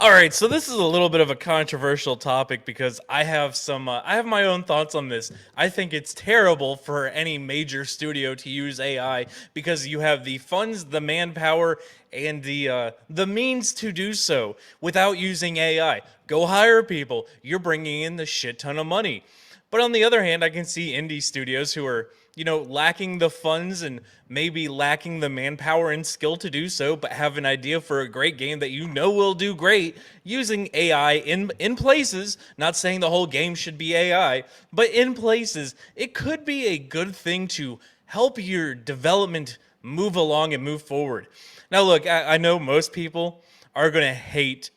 All right, so this is a little bit of a controversial topic because I have my own thoughts on this. I think it's terrible for any major studio to use AI because you have the funds, the manpower, and the means to do so without using AI. Go hire people. You're bringing in the shit ton of money. But on the other hand, I can see indie studios who are, lacking the funds and maybe lacking the manpower and skill to do so, but have an idea for a great game that will do great using AI in places. Not saying the whole game should be AI, but in places, it could be a good thing to help your development move along and move forward. Now, look, I know most people are going to hate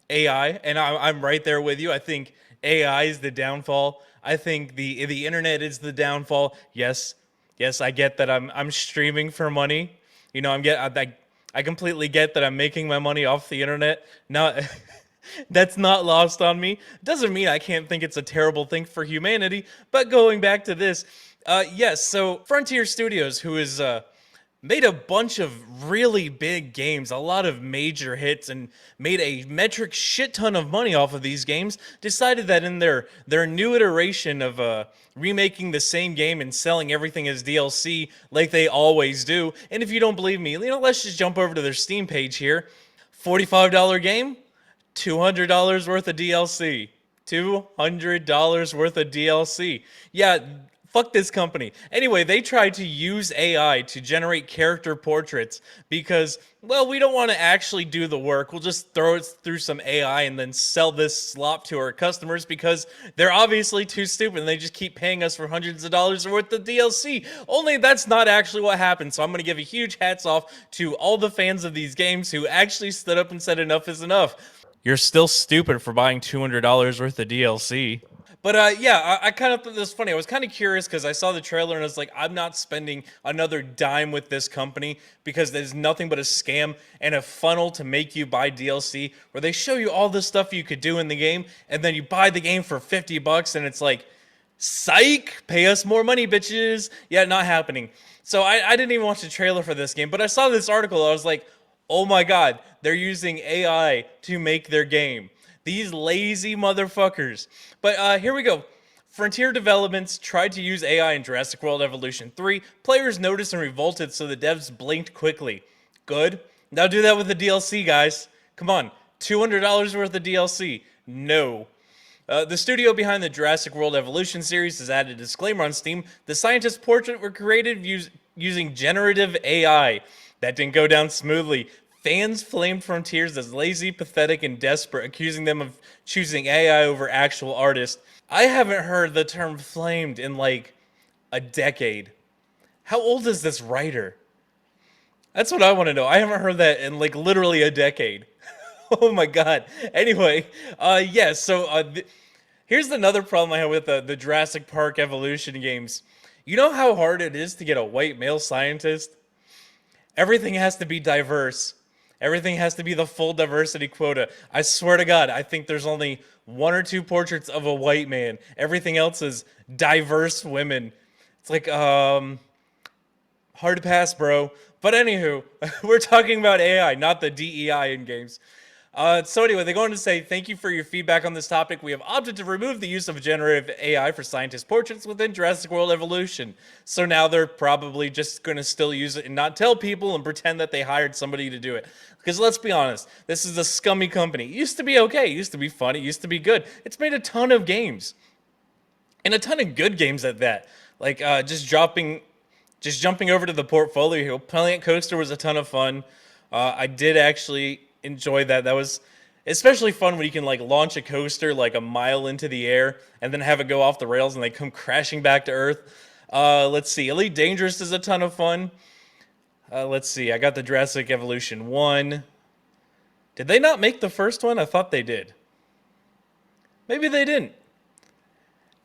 AI, and I'm right there with you. I think AI is the downfall. I think the internet is the downfall. Yes, yes, I get that I'm streaming for money. I completely get that I'm making my money off the internet. Not that's not lost on me. Doesn't mean I can't think it's a terrible thing for humanity. But going back to this, yes. So Frontier Studios, who is made a bunch of really big games, a lot of major hits, and made a metric shit ton of money off of these games, decided that in their new iteration of remaking the same game and selling everything as DLC like they always do. And if you don't believe me, let's just jump over to their Steam page here. $45 game, $200 worth of DLC. $200 worth of DLC. Yeah, fuck this company. Anyway, they tried to use AI to generate character portraits because, well, we don't want to actually do the work. We'll just throw it through some AI and then sell this slop to our customers because they're obviously too stupid and they just keep paying us for hundreds of dollars worth of DLC. Only that's not actually what happened. So I'm going to give a huge hats off to all the fans of these games who actually stood up and said enough is enough. You're still stupid for buying $200 worth of DLC. But yeah, I kind of thought this was funny. I was kind of curious because I saw the trailer and I was like, I'm not spending another dime with this company because there's nothing but a scam and a funnel to make you buy DLC where they show you all the stuff you could do in the game and then you buy the game for $50 and it's like, psych, pay us more money, bitches. Yeah, not happening. So I didn't even watch the trailer for this game, but I saw this article. I was like, oh my god, they're using AI to make their game. These lazy motherfuckers. But here we go. Frontier Developments tried to use AI in Jurassic World Evolution 3. Players noticed and revolted, so the devs blinked quickly. Good. Now do that with the DLC, guys. Come on. $200 worth of DLC. No. The studio behind the Jurassic World Evolution series has added a disclaimer on Steam. The scientist's portrait were created using generative AI. That didn't go down smoothly. Fans flamed Frontiers as lazy, pathetic, and desperate, accusing them of choosing AI over actual artists. I haven't heard the term flamed in like a decade. How old is this writer? That's what I want to know. I haven't heard that in like literally a decade. Oh my god. Anyway, yes, so here's another problem I have with the Jurassic Park Evolution games. You know how hard it is to get a white male scientist? Everything has to be diverse. Everything has to be the full diversity quota. I swear to God, I think there's only one or two portraits of a white man. Everything else is diverse women. It's like, hard to pass, bro. But anywho, we're talking about AI, not the DEI in games. So anyway, they go on to say, thank you for your feedback on this topic. We have opted to remove the use of generative AI for scientist portraits within Jurassic World Evolution. So now they're probably just going to still use it and not tell people and pretend that they hired somebody to do it. Because let's be honest, this is a scummy company. It used to be okay. It used to be funny. It used to be good. It's made a ton of games. And a ton of good games at that. Like just jumping over to the portfolio here. Planet Coaster was a ton of fun. I did actually enjoy that. That was especially fun when you can like launch a coaster like a mile into the air and then have it go off the rails and they come crashing back to Earth. Let's see. Elite Dangerous is a ton of fun. Let's see. I got the Jurassic Evolution 1. Did they not make the first one? I thought they did. Maybe they didn't.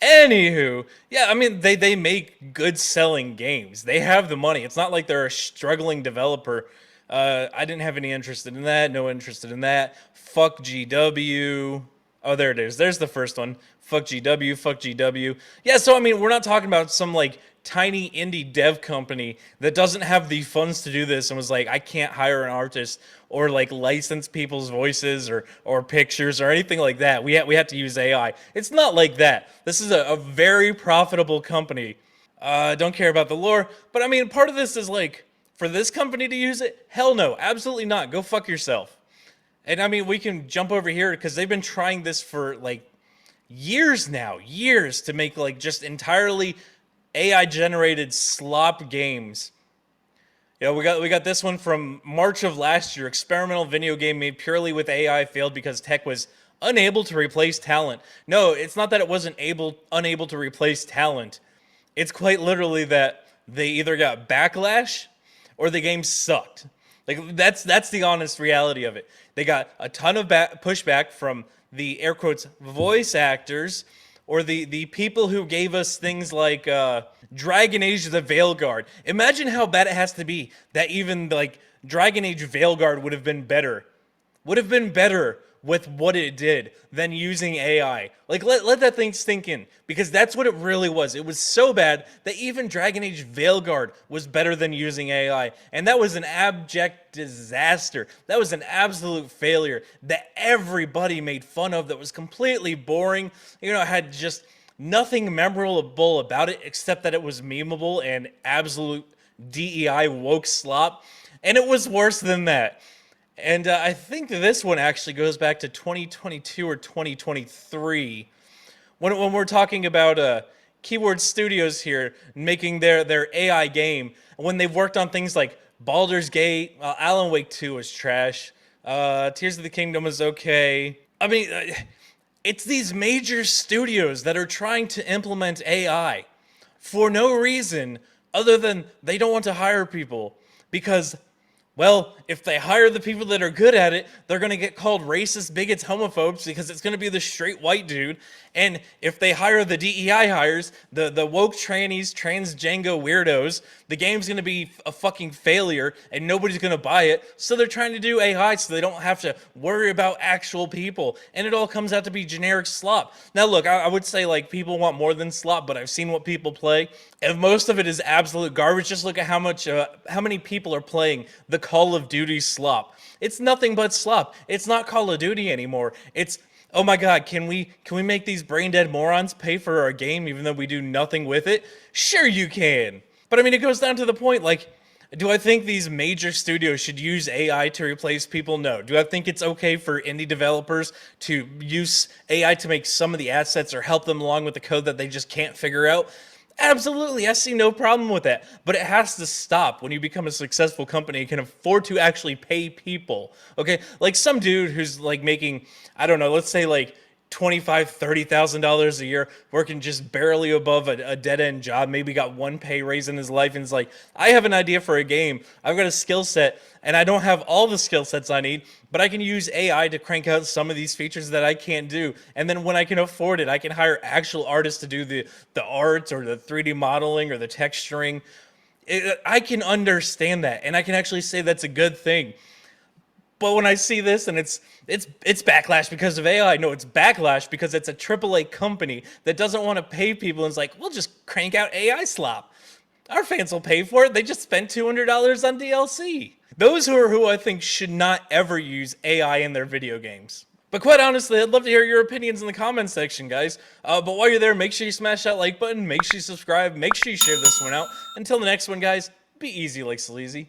Anywho, yeah, I mean, they make good selling games. They have the money. It's not like they're a struggling developer. I didn't have any interest in that. No interested in that. Fuck GW. Oh, there it is. There's the first one. Fuck GW, fuck GW. Yeah, so I mean, we're not talking about some like tiny indie dev company that doesn't have the funds to do this and was like, I can't hire an artist or like license people's voices or pictures or anything like that. We had to use AI. It's not like that. This is a very profitable company. Don't care about the lore, but I mean, part of this is like, for this company to use it? Hell no, absolutely not. Go fuck yourself. And I mean, we can jump over here because they've been trying this for like years now, years to make like just entirely AI generated slop games. Yeah, we got this one from March of last year. Experimental video game made purely with AI failed because tech was unable to replace talent. No, it's not that it wasn't unable to replace talent. It's quite literally that they either got backlash or the game sucked. Like that's the honest reality of it. They got a ton of pushback from the air quotes voice actors or the people who gave us things like Dragon Age the Veilguard. Imagine how bad it has to be that even like Dragon Age Veilguard would have been better with what it did than using AI. Like, let that thing sink in, because that's what it really was. It was so bad that even Dragon Age Veilguard was better than using AI. And that was an abject disaster. That was an absolute failure that everybody made fun of, that was completely boring. You know, it had just nothing memorable about it except that it was memeable and absolute DEI woke slop. And it was worse than that. And I think this one actually goes back to 2022 or 2023 when we're talking about Keyword Studios here making their AI game. When they've worked on things like Baldur's Gate, Alan Wake 2 was trash, Tears of the Kingdom was okay. I mean, it's these major studios that are trying to implement AI for no reason other than they don't want to hire people because, well, if they hire the people that are good at it, they're going to get called racist, bigots, homophobes because it's going to be the straight white dude. And if they hire the DEI hires, the woke trannies, trans Django weirdos, the game's going to be a fucking failure and nobody's going to buy it. So they're trying to do AI so they don't have to worry about actual people. And it all comes out to be generic slop. Now, look, I would say like people want more than slop, but I've seen what people play. And most of it is absolute garbage. Just look at how many people are playing the Call of Duty slop. It's nothing but slop. It's not Call of Duty anymore. It's, oh my god, can we make these brain dead morons pay for our game even though we do nothing with it? Sure you can. But I mean, it goes down to the point, like, do I think these major studios should use AI to replace people? No. Do I think it's okay for indie developers to use AI to make some of the assets or help them along with the code that they just can't figure out? Absolutely, I see no problem with that. But it has to stop when you become a successful company and can afford to actually pay people. Okay, like some dude who's like making, I don't know, let's say like $25,000, $30,000 a year, working just barely above a dead-end job, maybe got one pay raise in his life, and is like, I have an idea for a game, I've got a skill set, and I don't have all the skill sets I need, but I can use AI to crank out some of these features that I can't do. And then when I can afford it, I can hire actual artists to do the art or the 3D modeling or the texturing. I can understand that, and I can actually say that's a good thing. But when I see this and it's backlash because of AI, no, it's backlash because it's a AAA company that doesn't want to pay people and is like, we'll just crank out AI slop. Our fans will pay for it. They just spent $200 on DLC. Those who I think should not ever use AI in their video games. But quite honestly, I'd love to hear your opinions in the comments section, guys. But while you're there, make sure you smash that like button, make sure you subscribe, make sure you share this one out. Until the next one, guys, be easy like Sleazy.